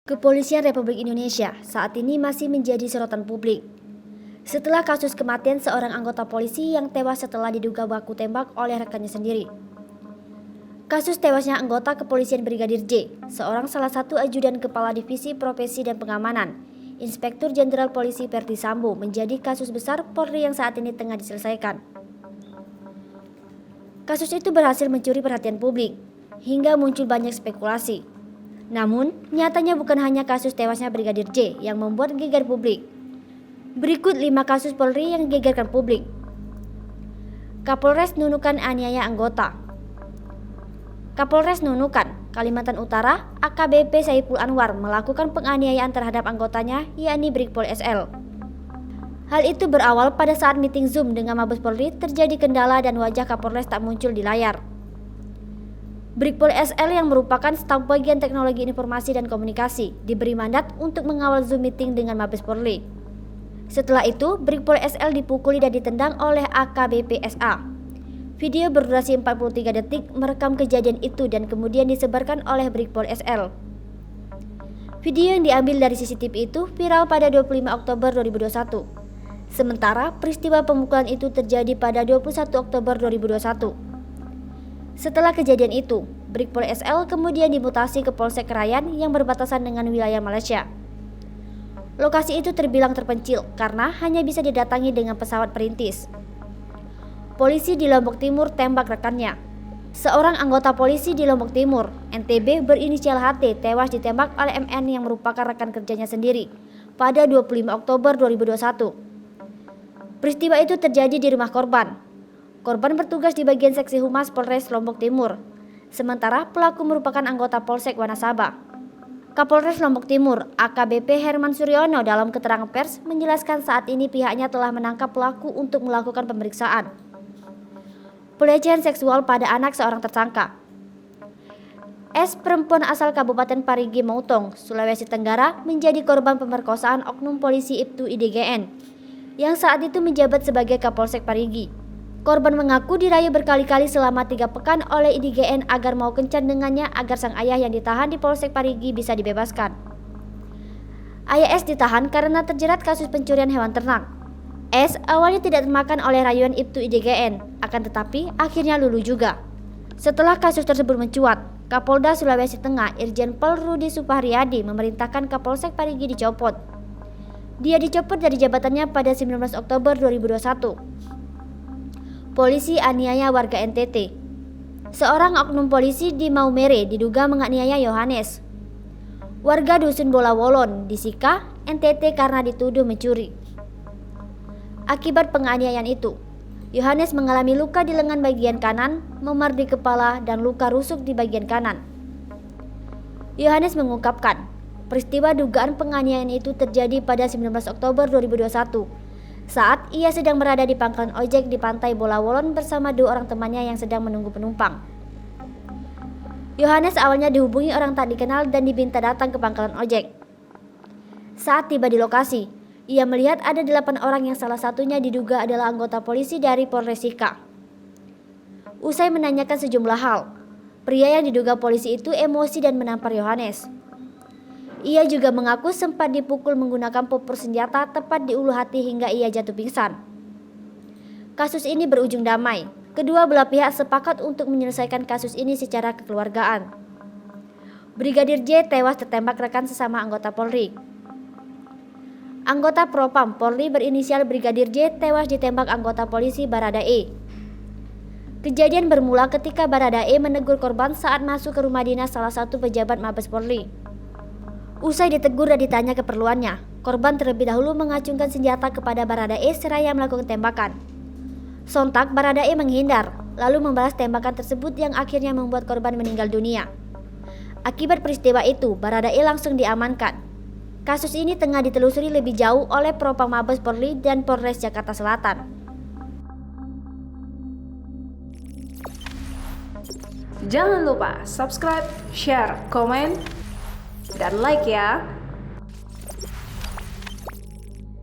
Kepolisian Republik Indonesia saat ini masih menjadi sorotan publik. Setelah kasus kematian seorang anggota polisi yang tewas setelah diduga baku tembak oleh rekannya sendiri. Kasus tewasnya anggota kepolisian Brigadir J, seorang salah satu ajudan Kepala Divisi Profesi dan Pengamanan, Inspektur Jenderal Polisi Verdi Sambo menjadi kasus besar Polri yang saat ini tengah diselesaikan. Kasus itu berhasil mencuri perhatian publik, hingga muncul banyak spekulasi. Namun, nyatanya bukan hanya kasus tewasnya Brigadir J yang membuat geger publik. Berikut 5 kasus Polri yang gegerkan publik. Kapolres Nunukan aniaya anggota. Kapolres Nunukan, Kalimantan Utara, AKBP Saiful Anwar melakukan penganiayaan terhadap anggotanya, yakni Brigpol SL. Hal itu berawal pada saat meeting Zoom dengan Mabes Polri terjadi kendala dan wajah Kapolres tak muncul di layar. Brigpol SL yang merupakan staf bagian teknologi informasi dan komunikasi diberi mandat untuk mengawal Zoom meeting dengan Mabes Polri. Setelah itu, Brigpol SL dipukuli dan ditendang oleh AKBP SA. Video berdurasi 43 detik merekam kejadian itu dan kemudian disebarkan oleh Brigpol SL. Video yang diambil dari CCTV itu viral pada 25 Oktober 2021. Sementara peristiwa pemukulan itu terjadi pada 21 Oktober 2021. Setelah kejadian itu, Brigpol SL kemudian dimutasi ke Polsek Krayan yang berbatasan dengan wilayah Malaysia. Lokasi itu terbilang terpencil karena hanya bisa didatangi dengan pesawat perintis. Polisi di Lombok Timur tembak rekannya. Seorang anggota polisi di Lombok Timur, NTB berinisial HT tewas ditembak oleh MN yang merupakan rekan kerjanya sendiri pada 25 Oktober 2021. Peristiwa itu terjadi di rumah korban. Korban bertugas di bagian seksi humas Polres Lombok Timur, sementara pelaku merupakan anggota Polsek Wanasaba. Kapolres Lombok Timur, AKBP Herman Suryono dalam keterangan pers menjelaskan saat ini pihaknya telah menangkap pelaku untuk melakukan pemeriksaan. Pelecehan seksual pada anak seorang tersangka. S, perempuan asal Kabupaten Parigi Motong, Sulawesi Tenggara, menjadi korban pemerkosaan oknum polisi Ibtu IDGN, yang saat itu menjabat sebagai Kapolsek Parigi. Korban mengaku dirayu berkali-kali selama 3 pekan oleh IDGN agar mau kencan dengannya agar sang ayah yang ditahan di Polsek Parigi bisa dibebaskan. Ayah S ditahan karena terjerat kasus pencurian hewan ternak. S awalnya tidak termakan oleh rayuan Ibtu IDGN, akan tetapi akhirnya luluh juga. Setelah kasus tersebut mencuat, Kapolda Sulawesi Tengah Irjen Pol Rudi Supahriyadi memerintahkan Kapolsek Parigi dicopot. Dia dicopot dari jabatannya pada 19 Oktober 2021. Polisi aniaya warga NTT. Seorang oknum polisi di Maumere diduga menganiaya Yohanes, warga dusun Bolawolon di Sika, NTT karena dituduh mencuri. Akibat penganiayaan itu, Yohanes mengalami luka di lengan bagian kanan, memar di kepala, dan luka rusuk di bagian kanan. Yohanes mengungkapkan, peristiwa dugaan penganiayaan itu terjadi pada 19 Oktober 2021. Saat ia sedang berada di pangkalan ojek di pantai Bolawolon bersama 2 orang temannya yang sedang menunggu penumpang. Yohanes awalnya dihubungi orang tak dikenal dan diminta datang ke pangkalan ojek. Saat tiba di lokasi, ia melihat ada 8 orang yang salah satunya diduga adalah anggota polisi dari Polres Sika. Usai menanyakan sejumlah hal, pria yang diduga polisi itu emosi dan menampar Yohanes. Ia juga mengaku sempat dipukul menggunakan popor senjata tepat di ulu hati hingga ia jatuh pingsan. Kasus ini berujung damai. Kedua belah pihak sepakat untuk menyelesaikan kasus ini secara kekeluargaan. Brigadir J tewas tertembak rekan sesama anggota Polri. Anggota Propam Polri berinisial Brigadir J tewas ditembak anggota polisi Baradae. Kejadian bermula ketika Baradae menegur korban saat masuk ke rumah dinas salah satu pejabat Mabes Polri. Usai ditegur dan ditanya keperluannya, korban terlebih dahulu mengacungkan senjata kepada Baradae seraya melakukan tembakan. Sontak Baradae menghindar, lalu membalas tembakan tersebut yang akhirnya membuat korban meninggal dunia. Akibat peristiwa itu, Baradae langsung diamankan. Kasus ini tengah ditelusuri lebih jauh oleh Propam Mabes Polri dan Polres Jakarta Selatan. Jangan lupa subscribe, share, komen, dan like ya.